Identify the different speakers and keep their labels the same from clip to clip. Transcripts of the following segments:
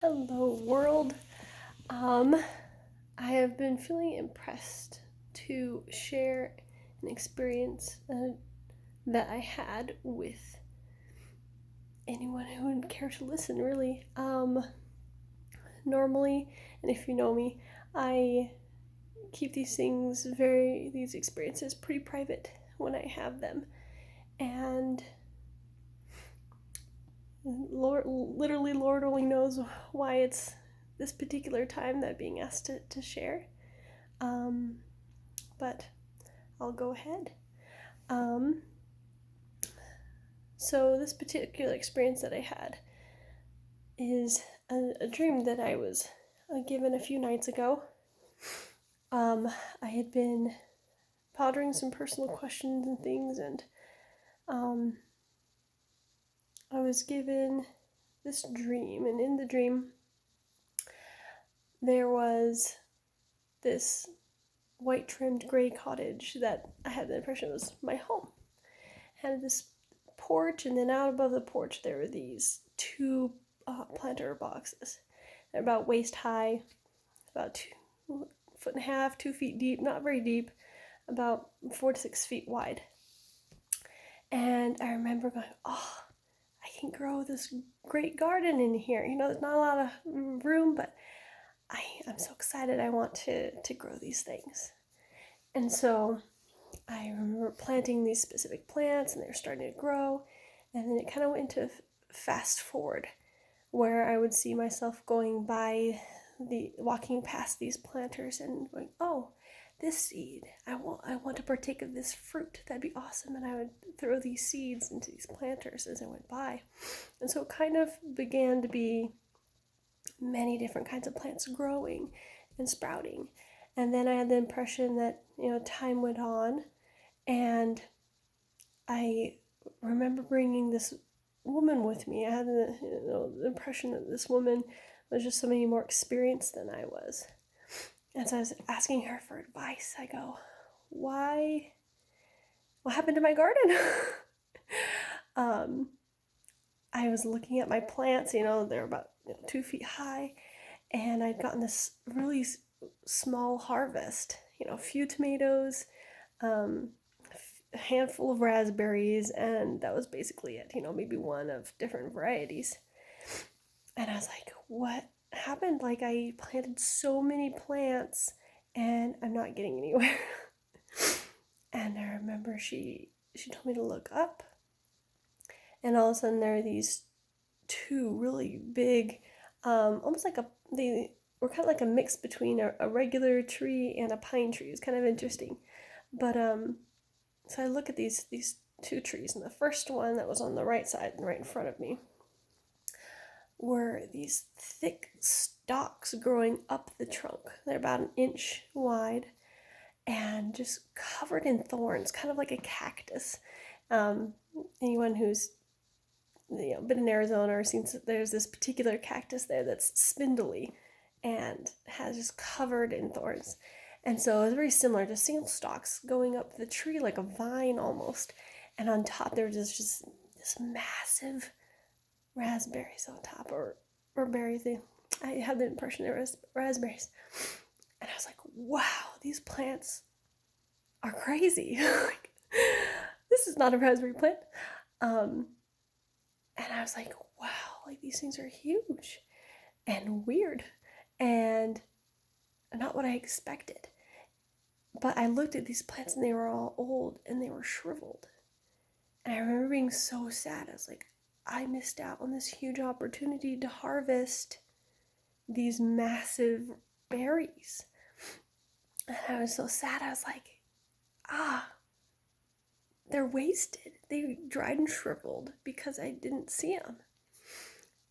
Speaker 1: Hello, world. Um, I have been feeling impressed to share an experience that I had with anyone who would care to listen, really. Normally, and if you know me, I keep these experiences pretty private when I have them. And Lord only knows why it's this particular time that being asked to share. Um, but I'll go ahead. Um, so this particular experience that I had is a dream that I was given a few nights ago. I had been pondering some personal questions and things, and um, I was given this dream, and in the dream, there was this white trimmed gray cottage that I had the impression was my home. It had this porch, and then out above the porch there were these two planter boxes. They're about waist high, about 2.5 feet, 2 feet deep, not very deep, about 4 to 6 feet wide. And I remember going, oh, I can grow this great garden in here. There's not a lot of room, but I'm so excited. I want to grow these things. And so I remember planting these specific plants, and they were starting to grow. And then it kind of went into fast forward, where I would see myself walking past these planters and going, oh, this seed, I want to partake of this fruit. That'd be awesome. And I would throw these seeds into these planters as I went by. And so it kind of began to be many different kinds of plants growing and sprouting. And then I had the impression that, time went on, and I remember bringing this woman with me. I had the impression that this woman was just so many more experienced than I was. And so I was asking her for advice. I go, why? What happened to my garden? um, I was looking at my plants, they're about 2 feet high, and I'd gotten this really small harvest, a few tomatoes, a handful of raspberries, and that was basically it, maybe one of different varieties. And I was like, what happened? Like, I planted so many plants and I'm not getting anywhere. And I remember she told me to look up, and all of a sudden there are these two really big, almost like they were kind of like a mix between a regular tree and a pine tree. It's kind of interesting. But so I look at these two trees, and the first one that was on the right side, right in front of me, were these thick stalks growing up the trunk. They're about an inch wide and just covered in thorns, kind of like a cactus. Um, Anyone who's been in Arizona or seen, there's this particular cactus there that's spindly and has just covered in thorns. And so it's very similar to single stalks going up the tree like a vine almost. And on top there's just this massive raspberries on top, or berries. I had the impression there was raspberries. And I was like, wow, these plants are crazy. Like, this is not a raspberry plant. Um, and I was like, wow, like these things are huge and weird and not what I expected. But I looked at these plants and they were all old and they were shriveled. And I remember being so sad. I was like, I missed out on this huge opportunity to harvest these massive berries. And I was so sad. I was like, they're wasted. They dried and shriveled because I didn't see them.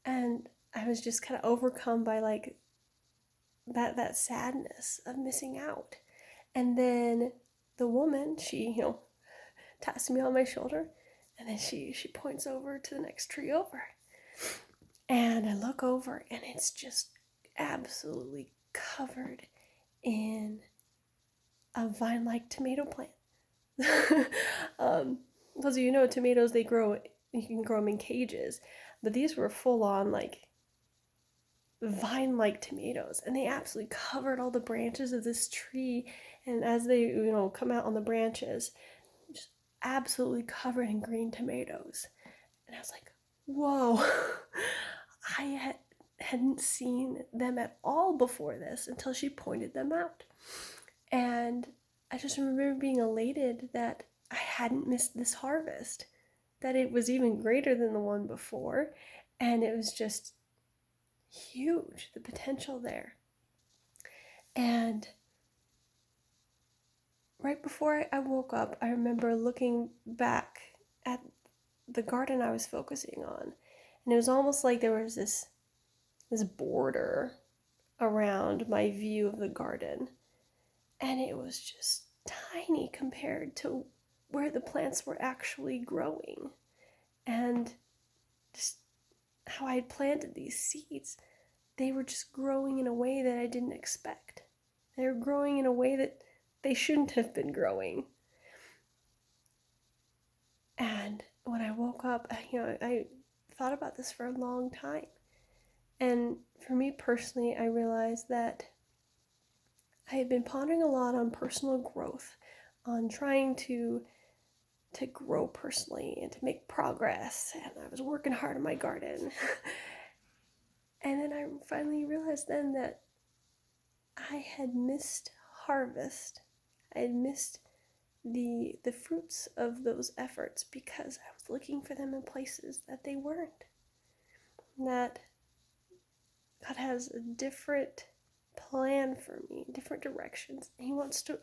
Speaker 1: And I was just kind of overcome by like that sadness of missing out. And then the woman, she, taps me on my shoulder, and then she points over to the next tree over. And I look over, and it's just absolutely covered in a vine-like tomato plant. Those of you tomatoes, you can grow them in cages, but these were full on, like, vine-like tomatoes, and they absolutely covered all the branches of this tree. And as they, come out on the branches, just absolutely covered in green tomatoes. And I was like, whoa. Hadn't seen them at all before this until she pointed them out. And I just remember being elated that I hadn't missed this harvest, that it was even greater than the one before, and it was just huge, the potential there. And right before I woke up, I remember looking back at the garden I was focusing on, and it was almost like there was this border around my view of the garden, and it was just tiny compared to where the plants were actually growing. And just how I had planted these seeds, they were just growing in a way that I didn't expect. They were growing in a way that they shouldn't have been growing. And when I woke up, I thought about this for a long time. And for me personally, I realized that I had been pondering a lot on personal growth, on trying to grow personally and to make progress, and I was working hard in my garden. And then I finally realized then that I had missed harvest. I had missed the fruits of those efforts because I was looking for them in places that they weren't. That God has a different plan for me, different directions. He wants to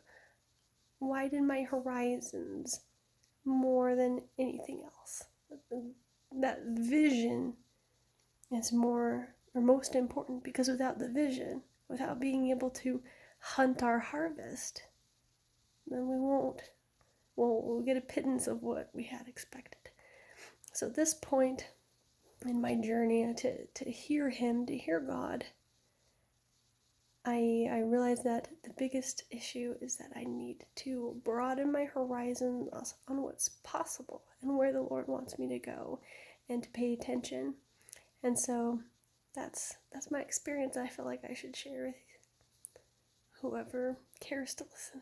Speaker 1: widen my horizons more than anything else. That vision is most important, because without the vision, without being able to hunt our harvest, then we'll get a pittance of what we had expected. So at this point in my journey to hear him, to hear God, I realized that the biggest issue is that I need to broaden my horizons on what's possible and where the Lord wants me to go, and to pay attention. And so that's my experience. I feel like I should share with whoever cares to listen.